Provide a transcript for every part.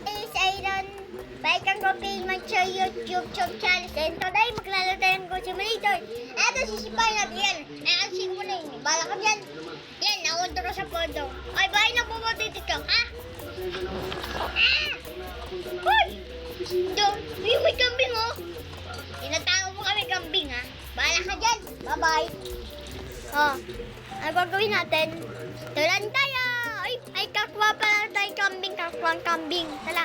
Is Iron. Bye kang mag sa YouTube channel. And today, maglalaro tayo ng Goat Simulator. Eto, sisipay natin yan. Nakasin mo na yun. Bala ka dyan. Yan, nakunto ko sa pondo. Ay, bahay na bumatitit ka, ha? Ah! Hoy! Doon, may kambing, oh. Tinatawag mo kami kambing, ha? Bahala ka dyan. Bye-bye. Oh, ano gagawin natin? Tulan tayo! Ay, kakwa pa lang tayo kambing. Kakwang kambing. Tala.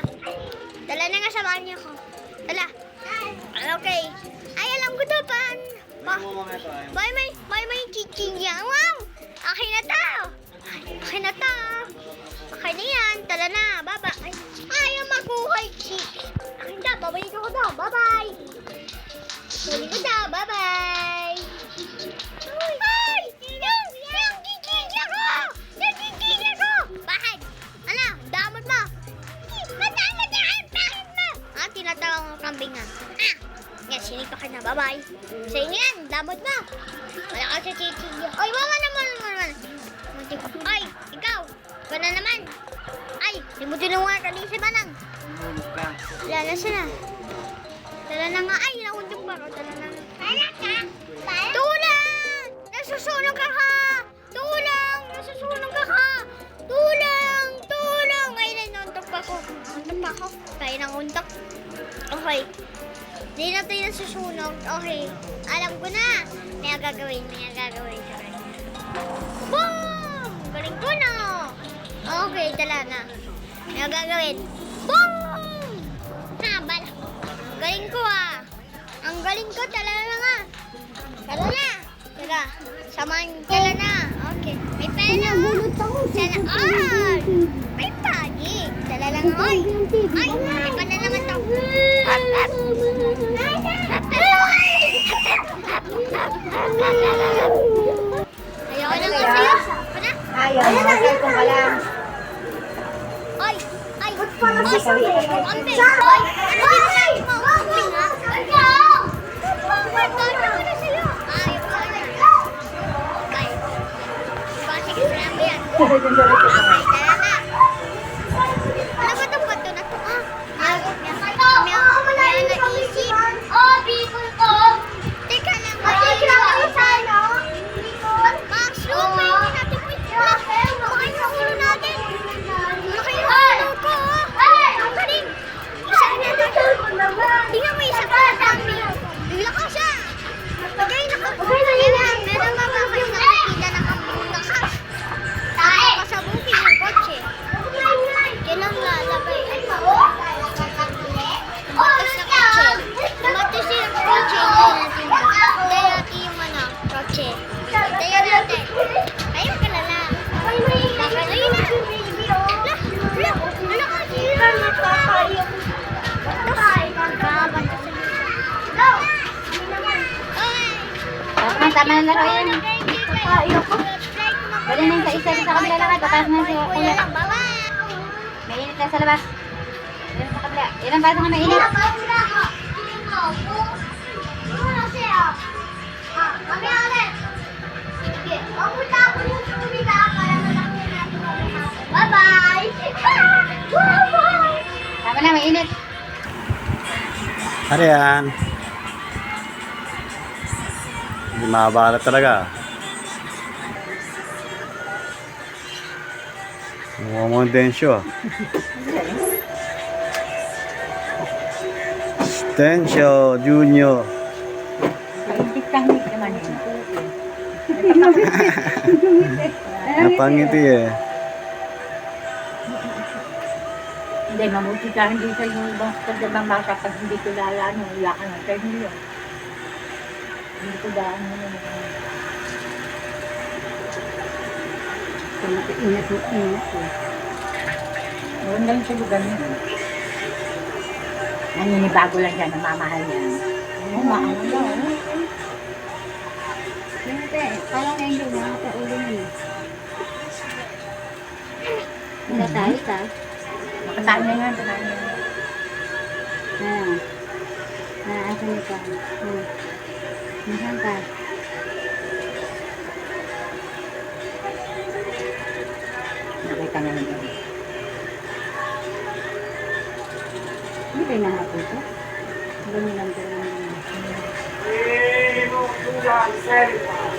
Tala na nga, samahan niyo ako. Tala. Okay. Ay, alam ko to, pan. May chichigya. Wow! Okay na to. Okay na to. Okay na yan. Tala na. Baba. Ay, ayaw makuhay, chick. Akin na. Babalik ako daw. Bye-bye. Babalik ko daw. Bye-bye. Ay! Yung chichigya ko! Yung chichigya ko! Bakit? Ano? Damot mo. Madamot na kayo. Bakit mo? Ah, tinatawag mo kambing nga. Ah! Yan, sinipa ka na. Bye-bye. Sa inyo yan. Damot mo. Wala ka sa chichigya. Ay, mama naman. Ay, ikaw. Ikaw na naman. Ay, di mo tinungan kanina si Manang. Wala na siya. Tala na nga. Ay, nakuntung ba? Tala na nga. Tulang! Nasusunog ka ka! Tulang! Nasusunog ka ka! Tulang! Tulang! Ay, nanuntok pa ako. Nanuntok pa ako. Tayo nang untok. Okay. Di na tayo nasusunog. Okay. Alam ko na. May gagawin. Boom! Galing ko na. Okay, tala na. May gagawin. Boom! Ha, bala. Galing ko ah. Ang galing ko, tala na nga. Tala na. Tala. Samahan, tala na. Okay. May pera. Tala. Ah! May pagi. Tala lang. Oy! Ay! Ikaw na naman to. Ayaw na nga sa'yo. Ano? Ayaw, okay kung ka lang. Ay! Ay! Kambing! Ay! Ano sinasabi mo? Kambing ha? Ba't na sa'yo? Ayaw ka na. Ay! Kasi kasama mo yan. Okay, tala na. Ano ba itong bato na ito? May naisip. Teka lang. Max, Ruby, hindi natin pwede. Makain yung ulo natin. Makain yung ulo ko. Ang galing. Isa na natin. Tingnan mo isa pa na kambing. Bigla ka siya. Pagkain na kambing. Meron ba ba kayo nakikita na kambing na cash? Pasabugin yung kotse. Kailang lalagay. Matas na kotse. Matas yung kotse. Tayo natin yung kotse. Tayo natin. Ayaw ka na lang. Bakit? Ayun na. Wala ka siya. Tama na laro yan. Pwede na yung isa sa kabila lang. Tapos na siya ulit. May init na sa labas. Yan sa kabila. Yan ang pasok na may init. Bye-bye! Tama na, may init. Ano yan? Hindi makabalat talaga. Mukhang Densyo. Densyo Junior. Kahit-kahit naman yun. Napangiti eh. Hindi, mabuti ka hindi sa yung ibang basa pag hindi ko lalano, wala ka ng 10 million. Hindi ko daan mo naman. Ingat mo. Maganda yung sa lugar niya. Naninibago lang dyan, namamahal yan. Oo, mahal lang. Siyempre, parang ngayon yung mga paulo niya. Nakatayo ka? Nakatayo na nga, nakatayo na. Asan ka? Nasaan ka? Nakita na naman. Okay na nga po ito. Ganyan lang po. Eh, no, do not certify.